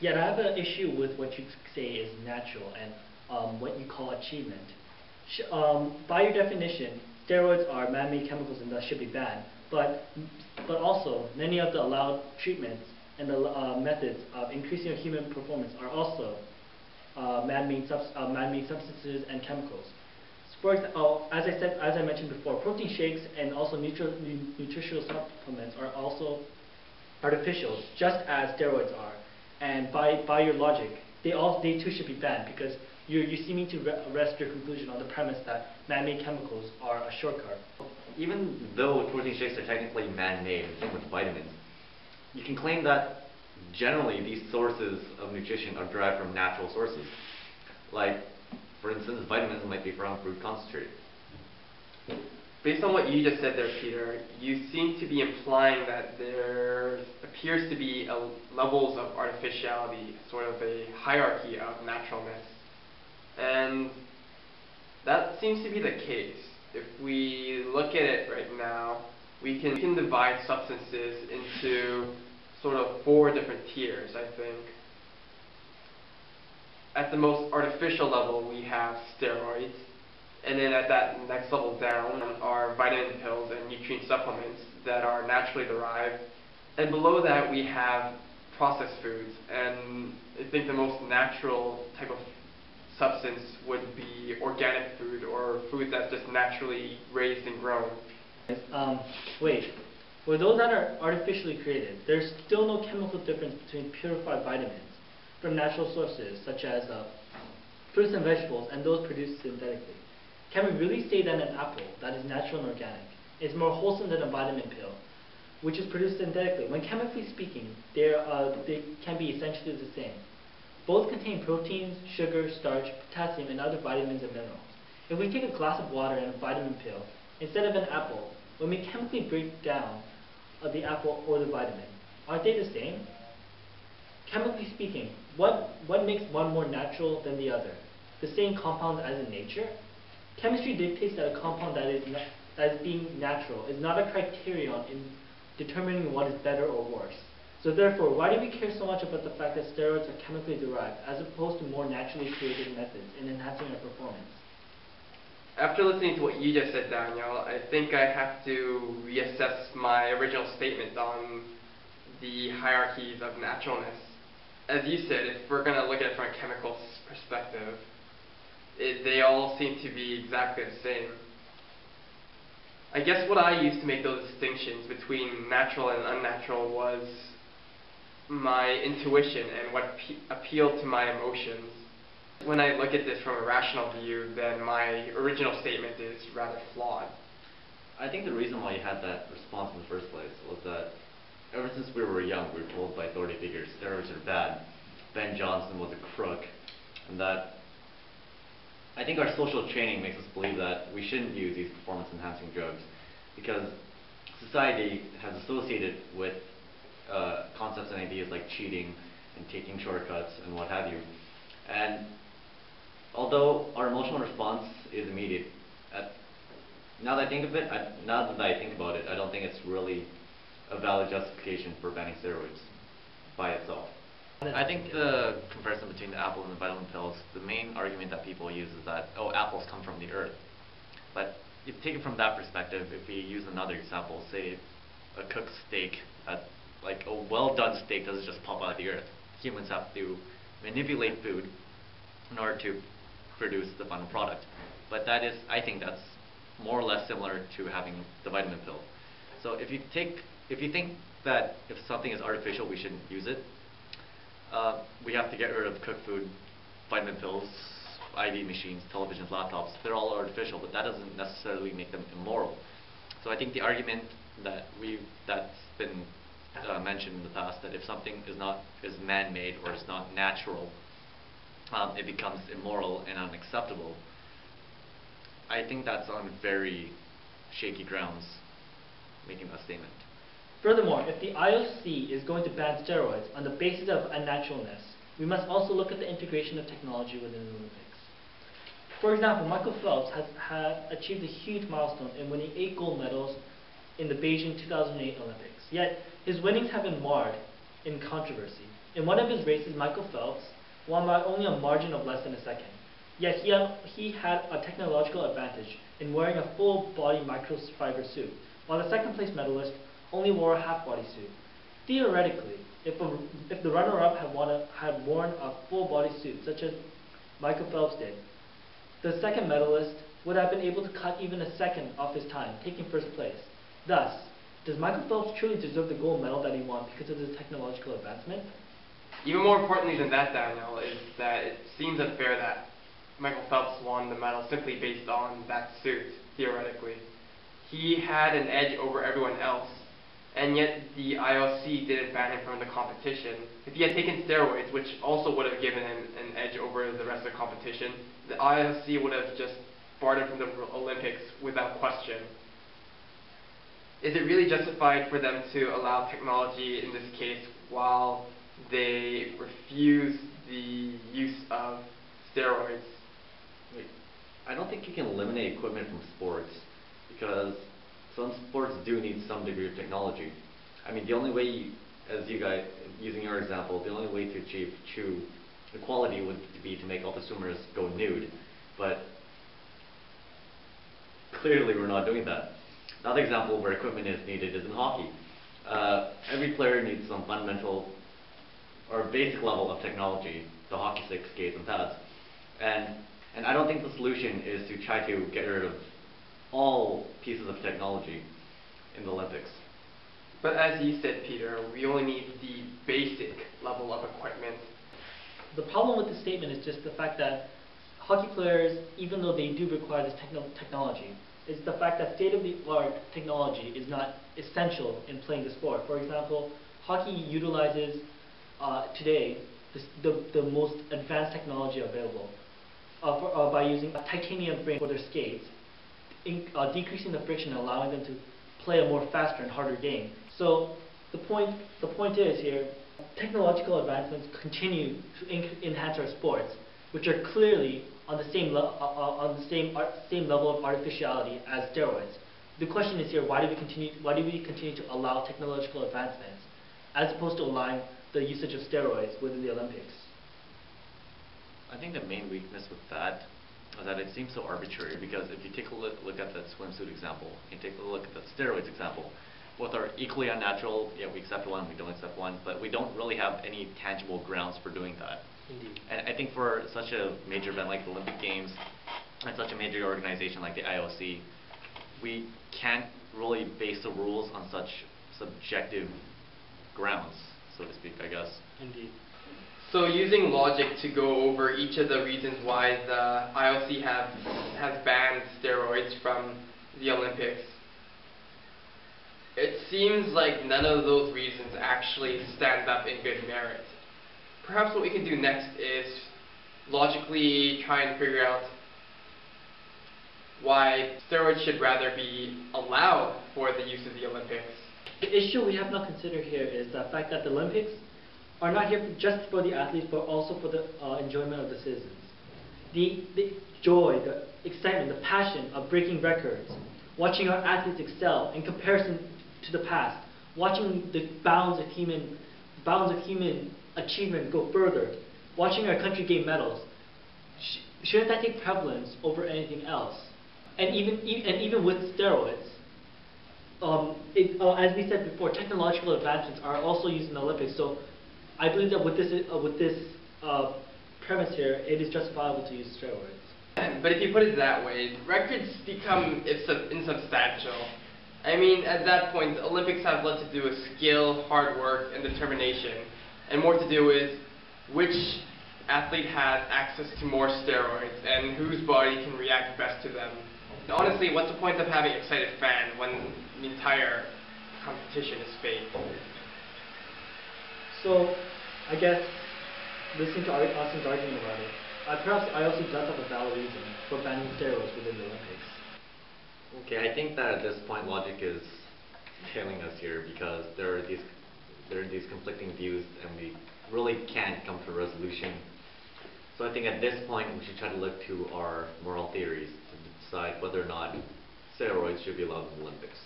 Yeah, I have an issue with what you say is natural and what you call achievement. By your definition, steroids are man-made chemicals and thus should be banned. But also, many of the allowed treatments and the methods of increasing your human performance are also man-made substances and chemicals. As I mentioned before, protein shakes and also nutritional supplements are also artificial, just as steroids are. And by your logic, they too should be banned because you're seeming to rest your conclusion on the premise that man-made chemicals are a shortcut. Even though protein shakes are technically man-made, same with vitamins, you can claim that generally these sources of nutrition are derived from natural sources. Like, for instance, vitamins might be from fruit concentrate. Based on what you just said there, Peter, you seem to be implying that there appears to be levels of artificiality, sort of a hierarchy of naturalness. And that seems to be the case. If we look at it right now, we can divide substances into sort of 4 different tiers, I think. At the most artificial level, we have steroids. And then at that next level down are vitamin pills and nutrient supplements that are naturally derived. And below that we have processed foods. And I think the most natural type of substance would be organic food or food that's just naturally raised and grown. Wait, for those that are artificially created, there's still no chemical difference between purified vitamins from natural sources such as fruits and vegetables and those produced synthetically. Can we really say that an apple that is natural and organic is more wholesome than a vitamin pill, which is produced synthetically? When chemically speaking, they can be essentially the same. Both contain proteins, sugar, starch, potassium, and other vitamins and minerals. If we take a glass of water and a vitamin pill, instead of an apple, when we chemically break down the apple or the vitamin, aren't they the same? Chemically speaking, what makes one more natural than the other? The same compound as in nature? Chemistry dictates that a compound that is being natural is not a criterion in determining what is better or worse. So therefore, why do we care so much about the fact that steroids are chemically derived as opposed to more naturally created methods in enhancing our performance? After listening to what you just said, Daniel, I think I have to reassess my original statement on the hierarchies of naturalness. As you said, if we're going to look at it from a chemical perspective, they all seem to be exactly the same. I guess what I used to make those distinctions between natural and unnatural was my intuition and what appealed to my emotions. When I look at this from a rational view, then my original statement is rather flawed. I think the reason why you had that response in the first place was that ever since we were young, we were told by authority figures steroids are bad, Ben Johnson was a crook, and that I think our social training makes us believe that we shouldn't use these performance-enhancing drugs because society has associated with concepts and ideas like cheating and taking shortcuts and what have you. And although our emotional response is immediate, now that I think about it, I don't think it's really a valid justification for banning steroids by itself. I think the comparison between the apple and the vitamin pills, the main argument that people use is that, oh, apples come from the earth. But if you take it from that perspective, if we use another example, say a cooked steak, like a well-done steak doesn't just pop out of the earth. Humans have to manipulate food in order to produce the final product. But that is, I think that's more or less similar to having the vitamin pill. So if you think that if something is artificial, we shouldn't use it, we have to get rid of cooked food, vitamin pills, IV machines, televisions, laptops. They're all artificial, but that doesn't necessarily make them immoral. So I think the argument that's been mentioned in the past, that if something is man-made or is not natural, it becomes immoral and unacceptable. I think that's on very shaky grounds, making that statement. Furthermore, if the IOC is going to ban steroids on the basis of unnaturalness, we must also look at the integration of technology within the Olympics. For example, Michael Phelps has achieved a huge milestone in winning 8 gold medals in the Beijing 2008 Olympics. Yet, his winnings have been marred in controversy. In one of his races, Michael Phelps won by only a margin of less than a second. Yet he had a technological advantage in wearing a full-body microfiber suit, while the second-place medalist only wore a half-body suit. Theoretically, if the runner-up had worn a full-body suit, such as Michael Phelps did, the second medalist would have been able to cut even a second off his time, taking first place. Thus, does Michael Phelps truly deserve the gold medal that he won because of his technological advancement? Even more importantly than that, Daniel, is that it seems unfair that Michael Phelps won the medal simply based on that suit, theoretically. He had an edge over everyone else, and yet the IOC didn't ban him from the competition. If he had taken steroids, which also would have given him an edge over the rest of the competition, the IOC would have just barred him from the Olympics without question. Is it really justified for them to allow technology in this case while they refuse the use of steroids? Wait, I don't think you can eliminate equipment from sports, because some sports do need some degree of technology. I mean, the only way, as you guys, using your example, the only way to achieve true equality would be to make all the swimmers go nude. But clearly we're not doing that. Another example where equipment is needed is in hockey. Every player needs some fundamental or basic level of technology, the hockey sticks, skates, and pads. And I don't think the solution is to try to get rid of all pieces of technology in the Olympics. But as you said, Peter, we only need the basic level of equipment. The problem with the statement is just the fact that hockey players, even though they do require this technology, is the fact that state-of-the-art technology is not essential in playing the sport. For example, hockey utilizes today the most advanced technology available by using a titanium frame for their skates, decreasing the friction and allowing them to play a more faster and harder game. So the point is here, technological advancements continue to enhance our sports, which are clearly on the same level of artificiality as steroids. The question is here, why do we continue to allow technological advancements as opposed to allowing the usage of steroids within the Olympics? I think the main weakness with that is that it seems so arbitrary, because if you take a look at that swimsuit example, you take a look at the steroids example, both are equally unnatural. Yeah, we accept one, we don't accept one, but we don't really have any tangible grounds for doing that. Indeed. And I think for such a major event like the Olympic Games and such a major organization like the IOC, we can't really base the rules on such subjective grounds, so to speak, I guess. Indeed. So using logic to go over each of the reasons why the IOC has banned steroids from the Olympics, it seems like none of those reasons actually stand up in good merit. Perhaps what we can do next is logically try and figure out why steroids should rather be allowed for the use of the Olympics. The issue we have not considered here is the fact that the Olympics are not here just for the athletes, but also for the enjoyment of the citizens. The joy, the excitement, the passion of breaking records, watching our athletes excel in comparison to the past, watching the bounds of human achievement go further, watching our country gain medals, shouldn't that take prevalence over anything else? And even with steroids, as we said before, technological advancements are also used in the Olympics. So I believe that with this premise here, it is justifiable to use steroids. But if you put it that way, records become insubstantial. I mean, at that point, the Olympics have less to do with skill, hard work, and determination, and more to do with which athlete has access to more steroids and whose body can react best to them. And honestly, what's the point of having an excited fan when the entire competition is fake? So, I guess, listening to Austin's argument about it, perhaps IOC does have a valid reason for banning steroids within the Olympics. Okay, I think that at this point logic is failing us here, because there are these conflicting views and we really can't come to a resolution. So I think at this point we should try to look to our moral theories to decide whether or not steroids should be allowed in the Olympics.